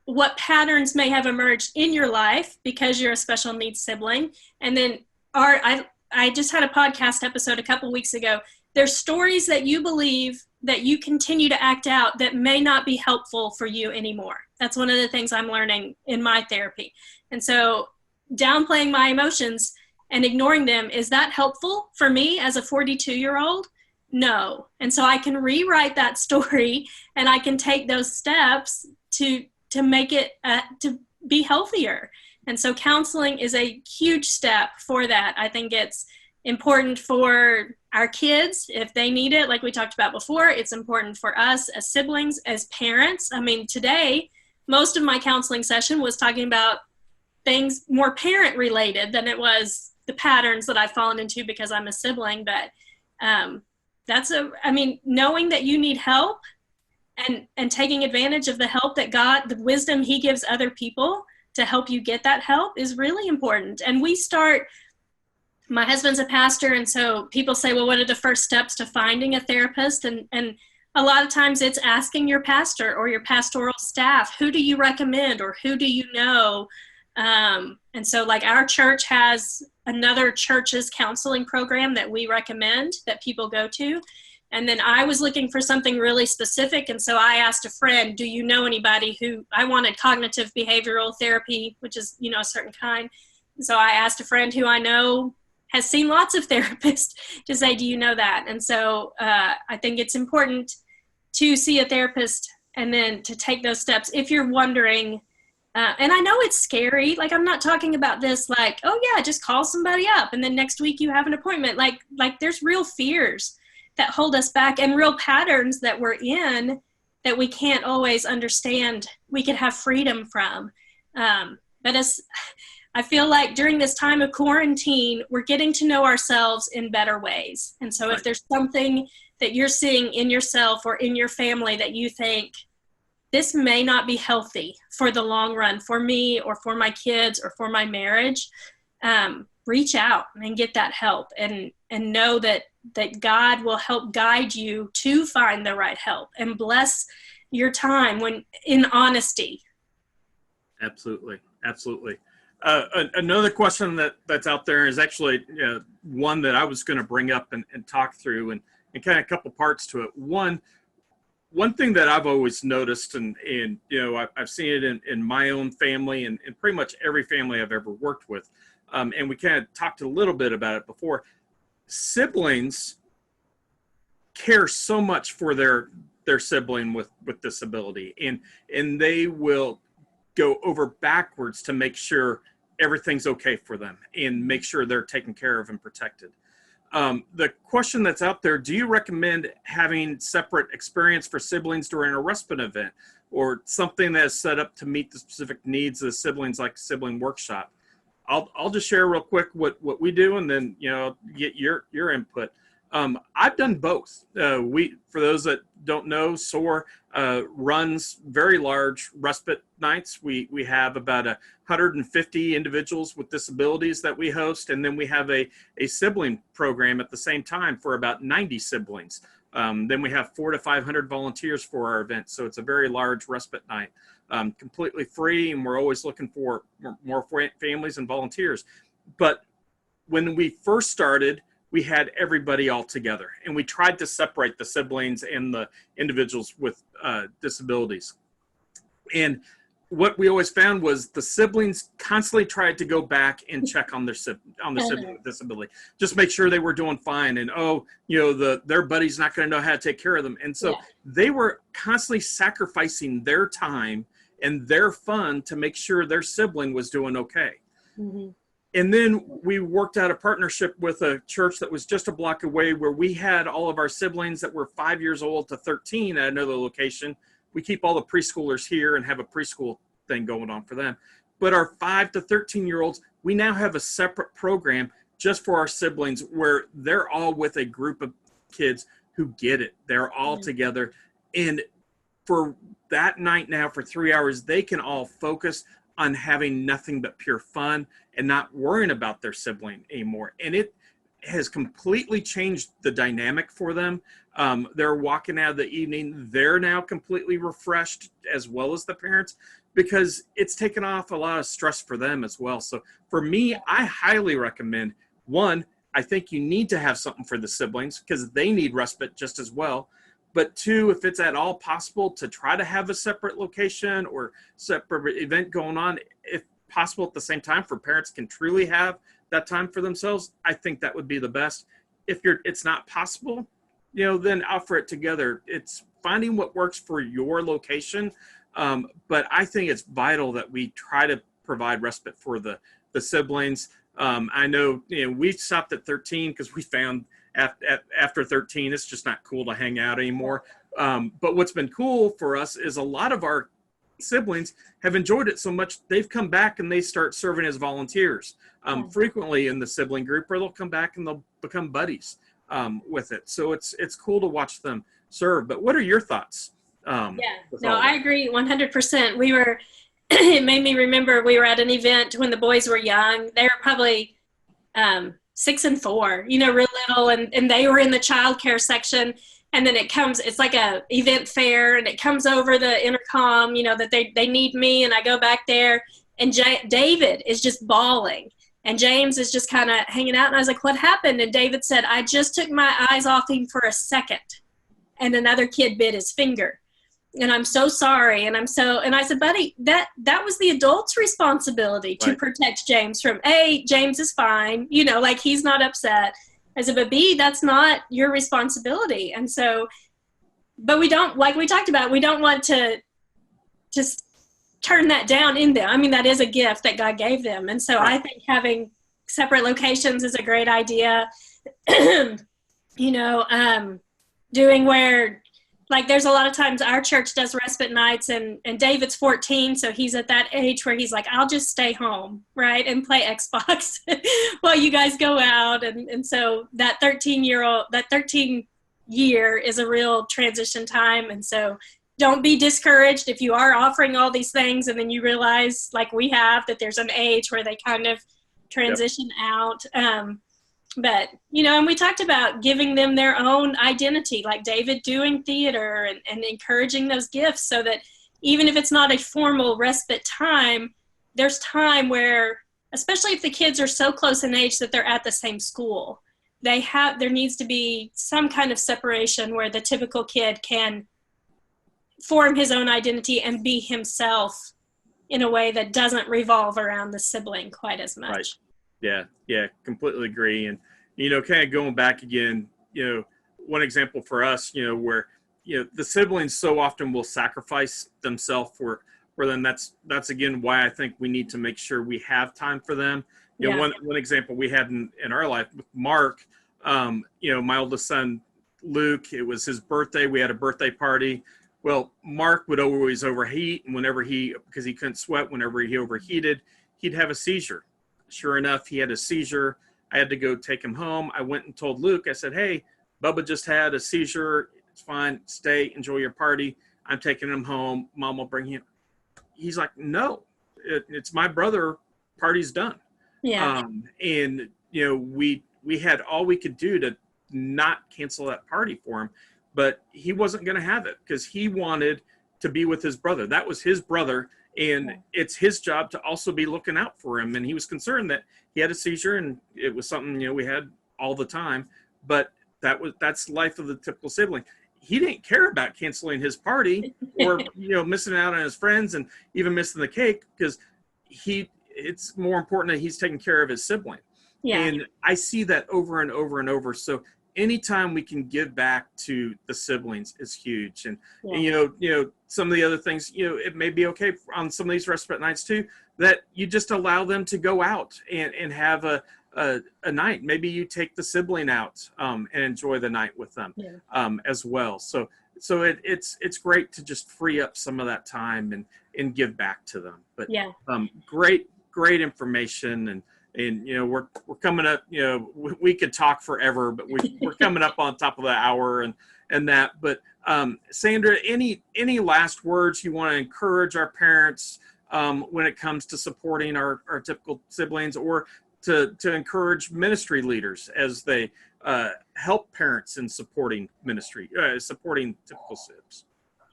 what patterns may have emerged in your life because you're a special needs sibling. And then I just had a podcast episode a couple weeks ago. There's stories that you believe that you continue to act out that may not be helpful for you anymore. That's one of the things I'm learning in my therapy. And so downplaying my emotions and ignoring them, is that helpful for me as a 42-year-old? No. And so I can rewrite that story, and I can take those steps to make it, to be healthier. And so counseling is a huge step for that. I think it's important for our kids if they need it, like we talked about before. It's important for us as siblings, as parents. I mean, today, most of my counseling session was talking about things more parent related than it was the patterns that I've fallen into because I'm a sibling. But knowing that you need help and taking advantage of the help that God, the wisdom he gives other people to help you get that help is really important. And my husband's a pastor, and so people say, well, what are the first steps to finding a therapist? And a lot of times it's asking your pastor or your pastoral staff, who do you recommend or who do you know? And so like our church has another church's counseling program that we recommend that people go to. And then I was looking for something really specific. And so I asked a friend, do you know anybody who, I wanted cognitive behavioral therapy, which is, a certain kind. And so I asked a friend who I know has seen lots of therapists to say, do you know that? And so I think it's important to see a therapist and then to take those steps. If you're wondering, And I know it's scary. Like, I'm not talking about this like, oh yeah, just call somebody up and then next week you have an appointment. Like there's real fears that hold us back and real patterns that we're in that we can't always understand we could have freedom from. But as I feel like during this time of quarantine, we're getting to know ourselves in better ways. And so if there's something that you're seeing in yourself or in your family that you think, this may not be healthy for the long run for me or for my kids or for my marriage, reach out and get that help and know that God will help guide you to find the right help and bless your time when in honesty. Absolutely. Absolutely. Another question that's out there is actually one that I was going to bring up and talk through and kind of a couple parts to it. One thing that I've always noticed, and I've seen it in my own family and pretty much every family I've ever worked with, and we kind of talked a little bit about it before. Siblings care so much for their sibling with disability, and they will go over backwards to make sure everything's okay for them and make sure they're taken care of and protected. The question that's out there, do you recommend having separate experience for siblings during a respite event or something that is set up to meet the specific needs of the siblings, like a sibling workshop? I'll just share real quick what we do and then, get your input. I've done both. For those that don't know, SOAR runs very large respite nights. We have about 150 individuals with disabilities that we host, and then we have a sibling program at the same time for about 90 siblings. Then we have 400 to 500 volunteers for our event, so it's a very large respite night, completely free, and we're always looking for more families and volunteers. But when we first started, we had everybody all together, and we tried to separate the siblings and the individuals with disabilities. And what we always found was the siblings constantly tried to go back and check on their sibling with disability, just make sure they were doing fine. And their buddy's not going to know how to take care of them. And so they were constantly sacrificing their time and their fun to make sure their sibling was doing okay. Mm-hmm. And then we worked out a partnership with a church that was just a block away, where we had all of our siblings that were 5 years old to 13 at another location. We keep all the preschoolers here and have a preschool thing going on for them. But our 5 to 13-year-olds, we now have a separate program just for our siblings, where they're all with a group of kids who get it. They're all together. And for that night now, for 3 hours, they can all focus on having nothing but pure fun and not worrying about their sibling anymore. And it has completely changed the dynamic for them. They're walking out of the evening, they're now completely refreshed, as well as the parents, because it's taken off a lot of stress for them as well. So for me, I highly recommend, one, I think you need to have something for the siblings because they need respite just as well. But two, if it's at all possible, to try to have a separate location or separate event going on, if possible at the same time, for parents can truly have that time for themselves, I think that would be the best. If it's not possible, then offer it together. It's finding what works for your location. But I think it's vital that we try to provide respite for the siblings. I know, we stopped at 13 because we found after 13, it's just not cool to hang out anymore. But what's been cool for us is a lot of our siblings have enjoyed it so much, they've come back and they start serving as volunteers frequently in the sibling group, or they'll come back and they'll become buddies with it. So it's cool to watch them serve. But what are your thoughts? I agree 100%. It made me remember we were at an event when the boys were young. They were probably 6 and 4, real little, and they were in the childcare section. And then it's like a event fair, and it comes over the intercom, that they need me, and I go back there, and David is just bawling, and James is just kind of hanging out, and I was like, what happened? And David said, I just took my eyes off him for a second, and another kid bit his finger, and I'm so sorry, and I said, buddy, that was the adult's responsibility to protect James from A, James is fine, he's not upset. I said, but B, that's not your responsibility. And so, but we don't, like we talked about, we don't want to turn that down in them. I mean, that is a gift that God gave them. And so Right. I think having separate locations is a great idea. Doing where, like, there's a lot of times our church does respite nights, and David's 14, so he's at that age where he's like, I'll just stay home, right, and play Xbox while you guys go out. And so that 13 year is a real transition time. And so don't be discouraged if you are offering all these things and then you realize, like we have, that there's an age where they kind of transition out. But, and we talked about giving them their own identity, like David doing theater, and encouraging those gifts, so that even if it's not a formal respite time, there's time where, especially if the kids are so close in age that they're at the same school, there needs to be some kind of separation where the typical kid can form his own identity and be himself in a way that doesn't revolve around the sibling quite as much. Right. Yeah, completely agree. And, kind of going back again, one example for us, where, the siblings so often will sacrifice themselves for them. That's again, why I think we need to make sure we have time for them. One example we had in our life with Mark, my oldest son, Luke, it was his birthday. We had a birthday party. Well, Mark would always overheat, and because he couldn't sweat, whenever he overheated, he'd have a seizure. Sure enough, he had a seizure. I had to go take him home. I went and told Luke, I said, hey, Bubba just had a seizure. It's fine. Stay, enjoy your party. I'm taking him home. Mom will bring him. He's like, no, it's my brother. Party's done. Yeah. And, we had all we could do to not cancel that party for him, but he wasn't going to have it because he wanted to be with his brother. That was his brother. And it's his job to also be looking out for him. And he was concerned that he had a seizure, and it was something, we had all the time, but that's life of the typical sibling. He didn't care about canceling his party or, missing out on his friends and even missing the cake, because it's more important that he's taking care of his sibling. Yeah. And I see that over and over and over. So anytime we can give back to the siblings is huge. And some of the other things, it may be okay on some of these respite nights too, that you just allow them to go out and have a night. Maybe you take the sibling out and enjoy the night with them as well. So it's great to just free up some of that time and give back to them. But great information. And we're coming up, we could talk forever, but we're coming up on top of the hour and that. But Sandra, any last words you want to encourage our parents when it comes to supporting our typical siblings, or to encourage ministry leaders as they help parents in supporting ministry, supporting typical sibs?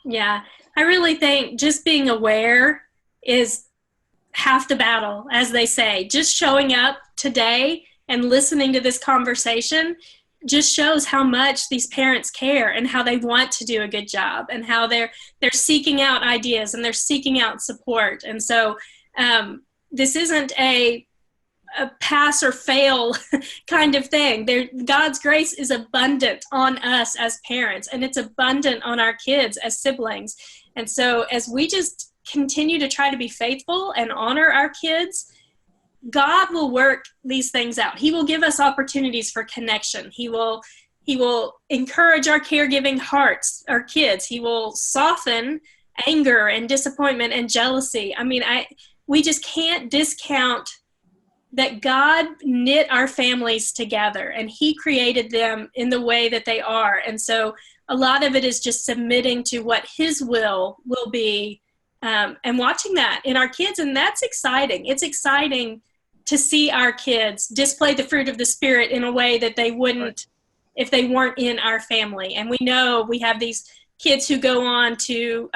Yeah, I really think just being aware is half the battle, as they say. Just showing up today and listening to this conversation just shows how much these parents care and how they want to do a good job, and how they're seeking out ideas and they're seeking out support. And so this isn't a pass or fail kind of thing. God's grace is abundant on us as parents, and it's abundant on our kids as siblings. And so as we just continue to try to be faithful and honor our kids, God will work these things out. He will give us opportunities for connection. He will encourage our caregiving hearts, our kids. He will soften anger and disappointment and jealousy. I mean, we just can't discount that God knit our families together, and He created them in the way that they are. And so a lot of it is just submitting to what His will be, and watching that in our kids. And that's exciting. It's exciting to see our kids display the fruit of the Spirit in a way that they wouldn't if they weren't in our family. And we know we have these kids who go on to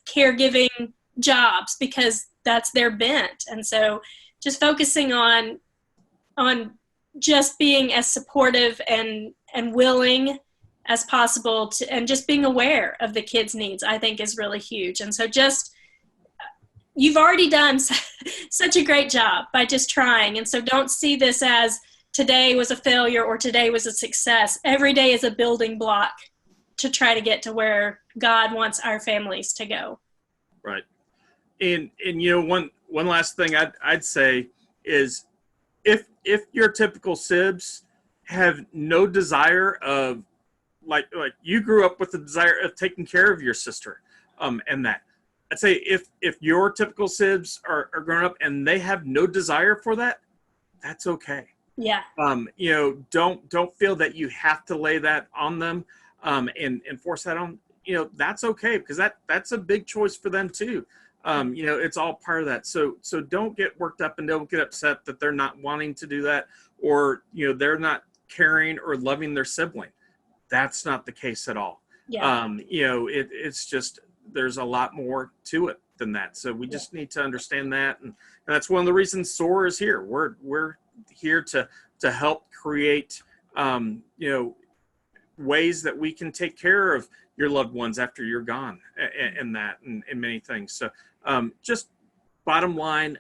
caregiving jobs because that's their bent. And so just focusing on just being as supportive and willing as possible and just being aware of the kids' needs, I think, is really huge. And so you've already done such a great job by just trying. And so don't see this as today was a failure or today was a success. Every day is a building block to try to get to where God wants our families to go. Right. And you know, one last thing I'd say is if your typical sibs have no desire of like you grew up with the desire of taking care of your sister, and that I'd say if your typical sibs are growing up and they have no desire for that, that's okay. Yeah. You know, don't feel that you have to lay that on them, and force that on. You know, that's okay, because that's a big choice for them too. You know, it's all part of that. So don't get worked up and don't get upset that they're not wanting to do that, or, you know, they're not caring or loving their sibling. That's not the case at all. Yeah. You know, it's just, there's a lot more to it than that. So we just need to understand that. And that's one of the reasons SOAR is here. We're here to help create, you know, ways that we can take care of your loved ones after you're gone, and that, and many things. So just bottom line,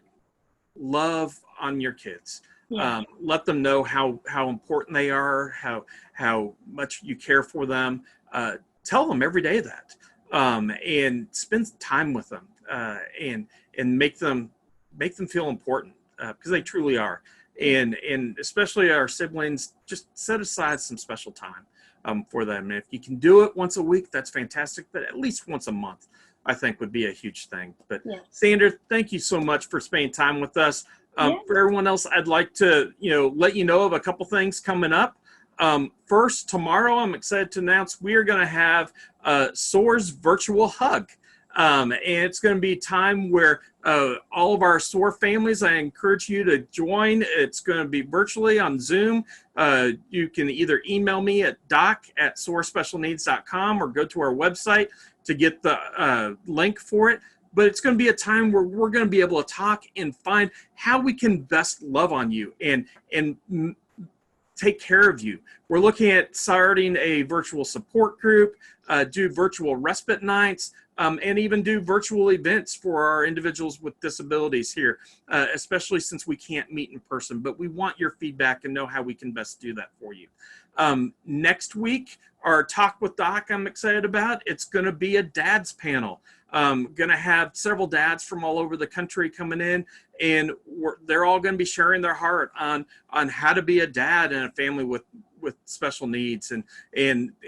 love on your kids. Yeah. Let them know how important they are, how much you care for them. Tell them every day that, and spend time with them, and make them feel important, because they truly are. And especially our siblings, just set aside some special time for them. And if you can do it once a week, that's fantastic. But at least once a month, I think, would be a huge thing. But Sandra, thank you so much for spending time with us. For everyone else, I'd like to, you know, let you know of a couple things coming up. First, tomorrow, I'm excited to announce we are going to have Soars Virtual Hug. And it's going to be time where all of our SOAR families, I encourage you to join. It's going to be virtually on Zoom. You can either email me at doc@soarspecialneeds.com or go to our website to get the link for it. But it's going to be a time where we're going to be able to talk and find how we can best love on you and take care of you. We're looking at starting a virtual support group, do virtual respite nights, and even do virtual events for our individuals with disabilities here, especially since we can't meet in person. But we want your feedback and know how we can best do that for you. Next week, our Talk with Doc, I'm excited about. It's going to be a dad's panel. Going to have several dads from all over the country coming in, and they're all going to be sharing their heart on how to be a dad in a family with special needs, and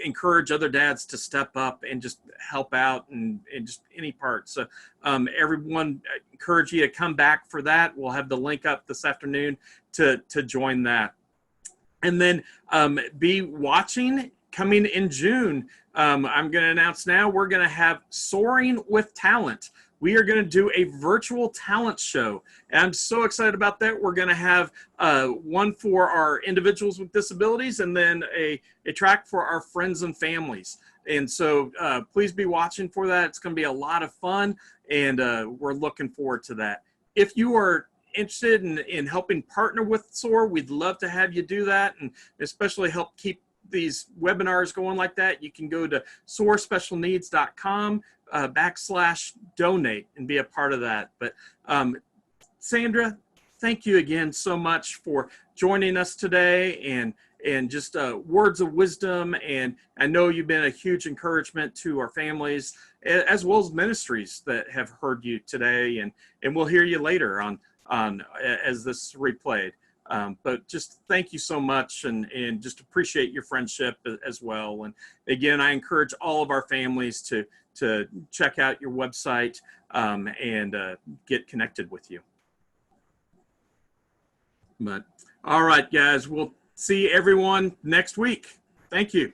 encourage other dads to step up and just help out and just any part. So everyone, I encourage you to come back for that. We'll have the link up this afternoon to join that. And then be watching. Coming in June, I'm going to announce now, we're going to have Soaring with Talent. We are going to do a virtual talent show. And I'm so excited about that. We're going to have one for our individuals with disabilities, and then a track for our friends and families. And so please be watching for that. It's going to be a lot of fun, and we're looking forward to that. If you are interested in helping partner with SOAR, we'd love to have you do that, and especially help keep these webinars going like that. You can go to soarspecialneeds.com/donate and be a part of that. But Sandra, thank you again so much for joining us today, and just words of wisdom. And I know you've been a huge encouragement to our families, as well as ministries that have heard you today, and we'll hear you later on as this is replayed. But just thank you so much, and just appreciate your friendship as well. And again, I encourage all of our families to check out your website and get connected with you. But all right, guys, we'll see everyone next week. Thank you.